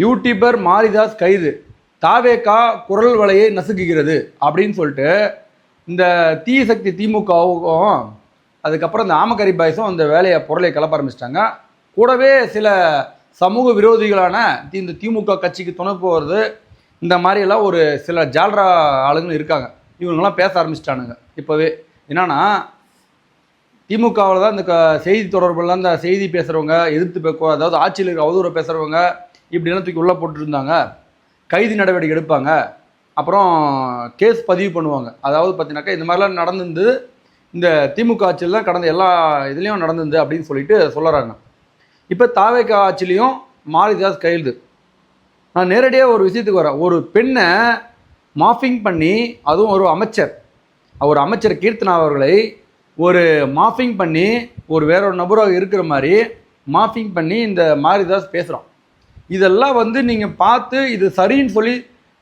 YouTuber Maridhas கைது, தாவேகா குரல் வலையை நசுக்குகிறது அப்படின்னு சொல்லிட்டு இந்த தீய சக்தி திமுகவுக்கும் அதுக்கப்புறம் இந்த ஆமக்கரி பாய்ஸும் அந்த பொருளை கிளப்ப ஆரம்பிச்சிட்டாங்க. கூடவே சில சமூக விரோதிகளான இந்த திமுக கட்சிக்கு துணை போகிறது இந்த மாதிரியெல்லாம் ஒரு சில ஜால்ரா ஆளுங்களும் இருக்காங்க. இவங்கெல்லாம் பேச ஆரம்பிச்சிட்டானுங்க இப்போவே. என்னன்னா திமுகவில் தான் இந்த செய்தி தொடர்புலாம் இந்த செய்தி பேசுகிறவங்க, எதிர்த்து அதாவது ஆட்சியில் இருக்க அவதூறை பேசுகிறவங்க இப்படிலாம் தூக்கி உள்ளே போட்டுருந்தாங்க. கைது நடவடிக்கை எடுப்பாங்க, அப்புறம் கேஸ் பதிவு பண்ணுவாங்க. அதாவது பார்த்தீங்கன்னாக்கா இந்த மாதிரிலாம் நடந்துருந்து இந்த திமுக ஆட்சியில் தான் கடந்த எல்லா இதுலேயும் நடந்துருந்து அப்படின்னு சொல்லிட்டு சொல்லுறாங்க. இப்போ தாவேகா ஆட்சிலையும் மாரிதாஸ் கைது. நான் நேரடியாக ஒரு விஷயத்துக்கு வரேன். ஒரு பெண்ணை மாஃபிங் பண்ணி, அதுவும் ஒரு அமைச்சர் கீர்த்தனா அவர்களை ஒரு மாஃபிங் பண்ணி ஒரு வேறொரு நபராக இருக்கிற மாதிரி மாஃபிங் பண்ணி இந்த மாரிதாஸ் பேசுகிறான். இதெல்லாம் நீங்கள் பார்த்து இது சரின்னு சொல்லி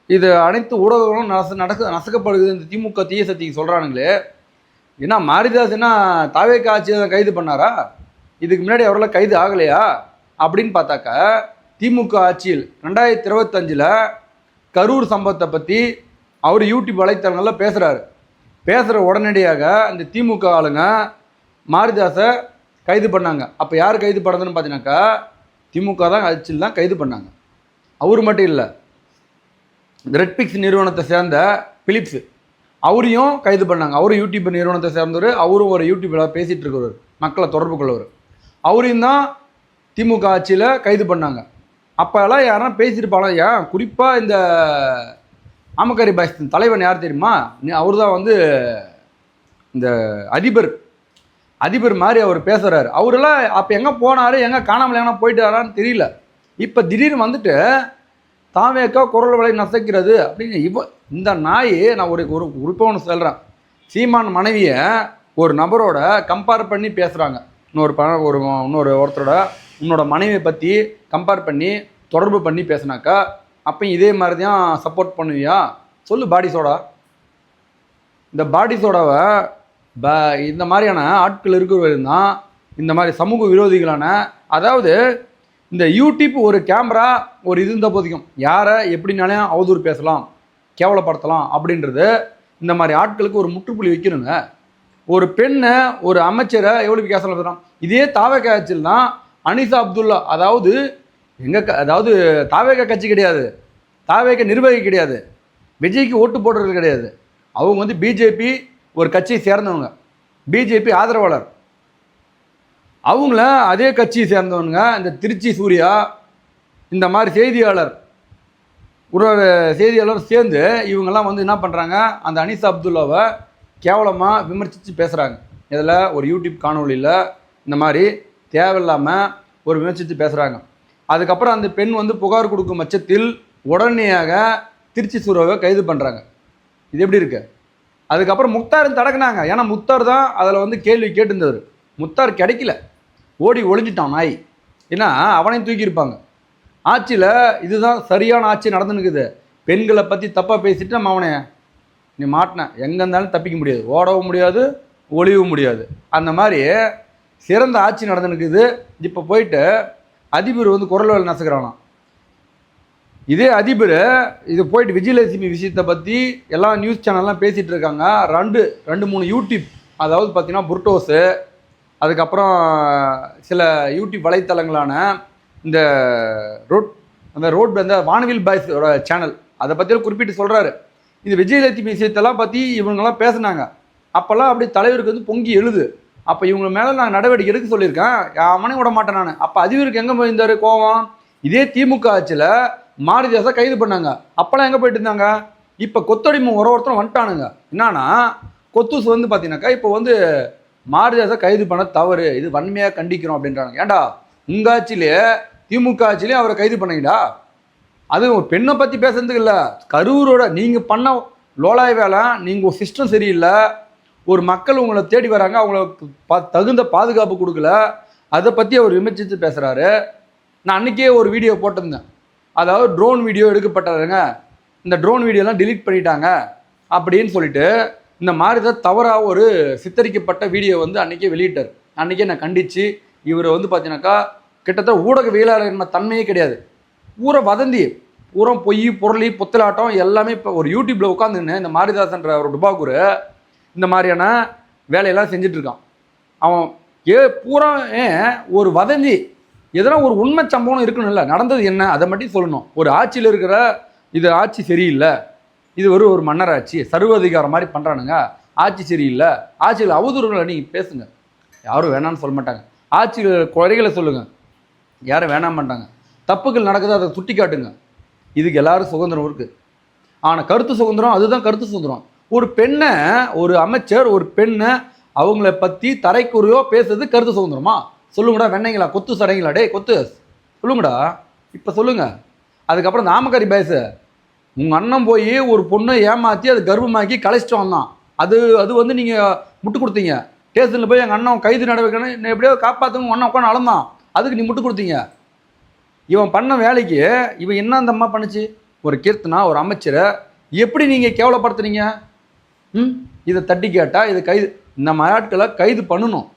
இது அனைத்து ஊடகங்களும் நசுக்கப்படுது இந்த திமுக தீய சக்திக்கு சொல்கிறானுங்களே. ஏன்னா மாரிதாஸ் என்ன தாவேகா ஆட்சியை தான் கைது பண்ணாரா? இதுக்கு முன்னாடி அவரெல்லாம் கைது ஆகலையா அப்படின்னு பார்த்தாக்கா, திமுக ஆட்சியில் 2025 கரூர் சம்பவத்தை பற்றி அவர் யூடியூப் வலைத்தளங்களில் பேசுகிற உடனடியாக இந்த திமுக ஆளுங்க மாரிதாஸை கைது பண்ணாங்க. அப்போ யார் கைது பண்ணதுன்னு பார்த்தீங்கன்னாக்கா திமுக தான் ஆட்சியில் தான் கைது பண்ணாங்க. அவர் மட்டும் இல்லை, ரெட்பிக்ஸ் நிறுவனத்தை சேர்ந்த பிலிப்ஸு அவரையும் கைது பண்ணாங்க. அவரும் யூடியூப் நிறுவனத்தை சேர்ந்தவர், அவரும் ஒரு யூடியூப்பில் பேசிகிட்டு இருக்கிறவர், மக்களை தொடர்பு கொள்ளவர். அவரையும் தான் திமுக ஆட்சியில் கைது பண்ணாங்க. அப்போல்லாம் யாருன்னா பேசியிருப்பாங்க. ஏன் குறிப்பாக இந்த ஆமக்கரி பாய்ஸ் தலைவன் யார் தெரியுமா? அவர் தான் இந்த அதிபர் மாதிரி அவர் பேசுகிறாரு. அவரெல்லாம் அப்போ எங்கே போனார், எங்கே காணாமல் எங்கன்னா போயிட்டாரான்னு தெரியல. இப்போ திடீர்னு வந்துட்டு தாவேக்கா குரல் வலை நசைக்கிறது அப்படின்னு இந்த நாய். நான் ஒரு குறிப்பாக ஒன்று சொல்கிறேன். சீமான் மனைவியை ஒரு நபரோட கம்பேர் பண்ணி பேசுகிறாங்க. ஒருத்தரோட உன்னோட மனைவியை பற்றி கம்பேர் பண்ணி தொடர்பு பண்ணி பேசினாக்கா அப்போ இதே மாதிரி தான் சப்போர்ட் பண்ணுவியா சொல்லு பாடி சோடா. இந்த பாடி சோடாவை இந்த மாதிரியான ஆட்கள் இருக்கிறவங்க தான் இந்த மாதிரி சமூக விரோதிகளான, அதாவது இந்த யூடியூப் ஒரு கேமரா ஒரு இது இருந்த போதிக்கும் யாரை எப்படினாலும் அவதூறு பேசலாம், கேவலப்படுத்தலாம் அப்படின்றது இந்த மாதிரி ஆட்களுக்கு ஒரு முற்றுப்புள்ளி வைக்கணுங்க. ஒரு பெண்ணை ஒரு அமைச்சரை எவ்வளோ கேசலாம் பேசுகிறான். இதே தாவேகா கட்சியில் தான் அனிசா அப்துல்லா, அதாவது தாவேகா கட்சி கிடையாது, தாவேகா நிர்வாகி கிடையாது, விஜய்க்கு ஓட்டு போடுறது கிடையாது. அவங்க பிஜேபி ஒரு கட்சியை சேர்ந்தவங்க, பிஜேபி ஆதரவாளர். அவங்கள அதே கட்சியை சேர்ந்தவங்க இந்த திருச்சி சூர்யா இந்த மாதிரி செய்தியாளர் சேர்ந்து இவங்கெல்லாம் என்ன பண்ணுறாங்க, அந்த அனிசா அப்துல்லாவை கேவலமாக விமர்சித்து பேசுகிறாங்க. இதில் ஒரு யூடியூப் காணொலியில் இந்த மாதிரி தேவையில்லாமல் ஒரு விமர்சித்து பேசுகிறாங்க. அதுக்கப்புறம் அந்த பெண் புகார் கொடுக்கும் பட்சத்தில் உடனடியாக திருச்சி சூர்யாவை கைது பண்ணுறாங்க. இது எப்படி இருக்கு? அதுக்கப்புறம் முக்தாரும் தடக்குனாங்க. ஏன்னா முக்தார் தான் அதில் கேள்வி கேட்டிருந்தவர். முக்தார் கிடைக்கல, ஓடி ஒளிஞ்சிட்டான் நாய். ஏன்னா அவனையும் தூக்கியிருப்பாங்க. ஆட்சியில் இதுதான் சரியான ஆட்சி நடந்துனுக்குது. பெண்களை பற்றி தப்பாக பேசிட்டு நம்ம அவனை நீ மாட்டின எங்கே இருந்தாலும் தப்பிக்க முடியாது, ஓடவும் முடியாது, ஒளியவும் முடியாது. அந்த மாதிரி சிறந்த ஆட்சி நடந்துனுக்குது. இப்போ போயிட்டு அதிபர் குரல் வலை நசுக்கிறானாம். இதே அதிபர் இது போயிட்டு விஜயலட்சுமி விஷயத்தை பற்றி எல்லா நியூஸ் சேனல்லாம் பேசிகிட்டு இருக்காங்க. ரெண்டு மூணு யூடியூப், அதாவது பார்த்தீங்கன்னா புர்டோஸு, அதுக்கப்புறம் சில யூடியூப் வலைத்தளங்களான இந்த ரோட் வானவில் பாய்ஸோட சேனல் அதை பற்றியெல்லாம் குறிப்பிட்டு சொல்கிறாரு. இந்த விஜயலட்சுமி விஷயத்தெல்லாம் பற்றி இவங்கெல்லாம் பேசுனாங்க. அப்போல்லாம் அப்படி தலைவருக்கு பொங்கி எழுது. அப்போ இவங்க மேலே நான் நடவடிக்கை எடுக்க சொல்லியிருக்கேன், அவனே விட மாட்டேன் நான். அப்போ அதிபருக்கு எங்கே போயிருந்தார் கோவம்? இதே திமுக ஆட்சியில் மாரிதாஸை கைது பண்ணாங்க. அப்போல்லாம் எங்கே போயிட்டு இருந்தாங்க? இப்போ கொத்தடிமை ஒருத்தரும் வந்துட்டானுங்க. என்னன்னா கொத்தூஸ் பார்த்தீங்கன்னாக்கா இப்போ மாரிதாஸை கைது பண்ண தவறு, இது வன்மையாக கண்டிக்கிறோம் அப்படின்றாங்க. ஏன்டா உங்கள் ஆட்சியிலே திமுக ஆட்சியிலே அவரை கைது பண்ணீங்கடா? அது ஒரு பெண்ணை பற்றி பேசுறதுக்கு இல்லை, கரூரோட நீங்கள் பண்ண லோலாய் வேலை. நீங்கள் சிஸ்டம் சரியில்லை, ஒரு மக்கள் உங்களை தேடி வராங்க, அவங்களுக்கு தகுந்த பாதுகாப்பு கொடுக்கல, அதை பற்றி அவர் விமர்சித்து பேசுகிறாரு. நான் அன்றைக்கே ஒரு வீடியோ போட்டிருந்தேன். அதாவது ட்ரோன் வீடியோ எடுக்கப்பட்டாருங்க, இந்த ட்ரோன் வீடியோலாம் டிலீட் பண்ணிட்டாங்க அப்படின்னு சொல்லிட்டு இந்த மாதிரி தான் தவறாக ஒரு சித்தரிக்கப்பட்ட வீடியோ அன்றைக்கே வெளியிட்டார். அன்றைக்கே நான் கண்டித்து இவர் பார்த்தீங்கன்னாக்கா கிட்டத்தட்ட ஊடகவியலாளர் தன்மையே கிடையாது. பூரா வதந்தி, பூரா பொய் பொருளி புத்தலாட்டம் எல்லாமே. இப்போ ஒரு யூடியூப்பில் உட்காந்துன்னு இந்த மாரிதாசன்ற ஒரு டுபாக்கூர் இந்த மாதிரியான வேலையெல்லாம் செஞ்சிட்ருக்கான். அவன் பூரா ஒரு வதந்தி, எதனா ஒரு உண்மை சம்பவம் இருக்கணும்ல, நடந்தது என்ன அதை மட்டும் சொல்லணும். ஒரு ஆட்சியில் இருக்கிற இது ஆட்சி சரியில்லை, இது ஒரு மன்னர் ஆட்சி, சர்வாதிகாரம் மாதிரி பண்ணுறானுங்க, ஆட்சி சரியில்லை, ஆட்சியில் அவதூறுகளை நீங்கள் பேசுங்க, யாரும் வேணான்னு சொல்ல மாட்டாங்க. ஆட்சியில் குறைகளை சொல்லுங்கள், யாரும் வேணாம் மாட்டாங்க. தப்புகள் நடக்குது, அதை சுட்டி காட்டுங்க. இதுக்கு எல்லாரும் சுதந்திரம் இருக்குது. ஆனால் கருத்து சுதந்திரம், அதுதான் கருத்து சுதந்திரம். ஒரு பெண்ணை, ஒரு அமைச்சர் ஒரு பெண்ணை அவங்கள பற்றி தரைக்குறையோ பேசுறது கருத்து சுதந்திரமா? சொல்லுங்கடா வெண்ணைங்களா, கொத்து சடைங்களா, டே கொத்து சொல்லுங்கடா, இப்போ சொல்லுங்க. அதுக்கப்புறம் நாமக்கறி பேசு, உங்கள் அண்ணன் போய் ஒரு பொண்ணை ஏமாற்றி அது கர்ப்பமாக்கி கலைச்சிட்டு வந்தான், அது நீங்கள் முட்டு கொடுத்தீங்க. ஸ்டேஷனில் போய் எங்கள் அண்ணன் கைது நடவடிக்கைன்னு எப்படியோ காப்பாற்றுங்க, அண்ணன் உட்காந்து அளந்தான், அதுக்கு நீ முட்டு கொடுத்தீங்க. இவன் பண்ண வேலைக்கு இவன் என்ன அந்த அம்மா பண்ணுச்சு? ஒரு கீர்த்தனா, ஒரு அமைச்சரை எப்படி நீங்கள் கேவலப்படுத்துனீங்க? இதை தட்டி கேட்டால் இது கைது, இந்த ஆட்களை கைது பண்ணணும்.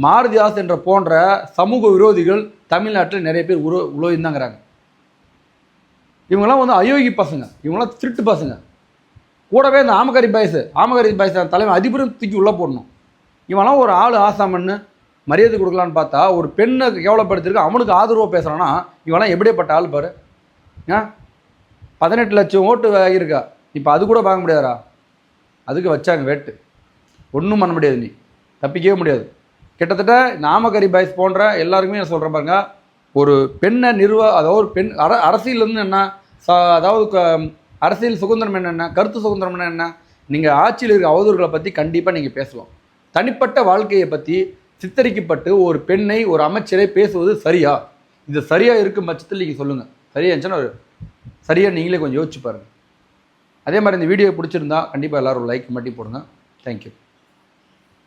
மாருதிதாஸ் என்ற போன்ற சமூக விரோதிகள் தமிழ்நாட்டில் நிறைய பேர் உலகிந்தாங்கிறாங்க. இவங்கெல்லாம் அயோக்கி பசங்க, இவங்களாம் திருட்டு பசங்க. கூடவே இந்த ஆமகரி பாய்ஸ் தலைவன் அதிபரும் தூக்கி உள்ளே போடணும். இவெல்லாம் ஒரு ஆள் ஆசாமன்னு மரியாதை கொடுக்கலான்னு பார்த்தா, ஒரு பெண்ணை கேவலப்படுத்திருக்கு அவனுக்கு ஆதரவாக பேசுகிறான்னா இவெல்லாம் எப்படியேப்பட்ட ஆள் பாரு. 18 லட்சம் ஓட்டு இருக்கா, இப்போ அது கூட வாங்க முடியாதா? அதுக்கு வச்சாங்க வேட்டு, ஒன்றும் பண்ண முடியாது, நீ தப்பிக்கவே முடியாது. கிட்டத்தட்ட நாமக்கரி பாய்ஸ் போன்ற எல்லாருக்குமே நான் சொல்கிறேன் பாருங்க, ஒரு பெண்ணை அதாவது ஒரு பெண் அரசியல் என்ன, அதாவது அரசியல் சுதந்திரம் என்ன, கருத்து சுதந்திரம் என்ன, நீங்கள் ஆட்சியில் இருக்க அவதூறுகளை பற்றி கண்டிப்பாக நீங்கள் பேசலாம். தனிப்பட்ட வாழ்க்கையை பற்றி சித்தரிக்கப்பட்டு ஒரு பெண்ணை, ஒரு அமைச்சரை பேசுவது சரியா? இது சரியாக இருக்கும் பட்சத்தில் நீங்கள் சொல்லுங்கள். சரியா இருந்துச்சுன்னா சரியாக நீங்களே கொஞ்சம் யோசிச்சு பாருங்கள். அதே மாதிரி இந்த வீடியோ பிடிச்சிருந்தா கண்டிப்பாக எல்லோரும் லைக் மட்டும் போடுங்க. தேங்க்யூ.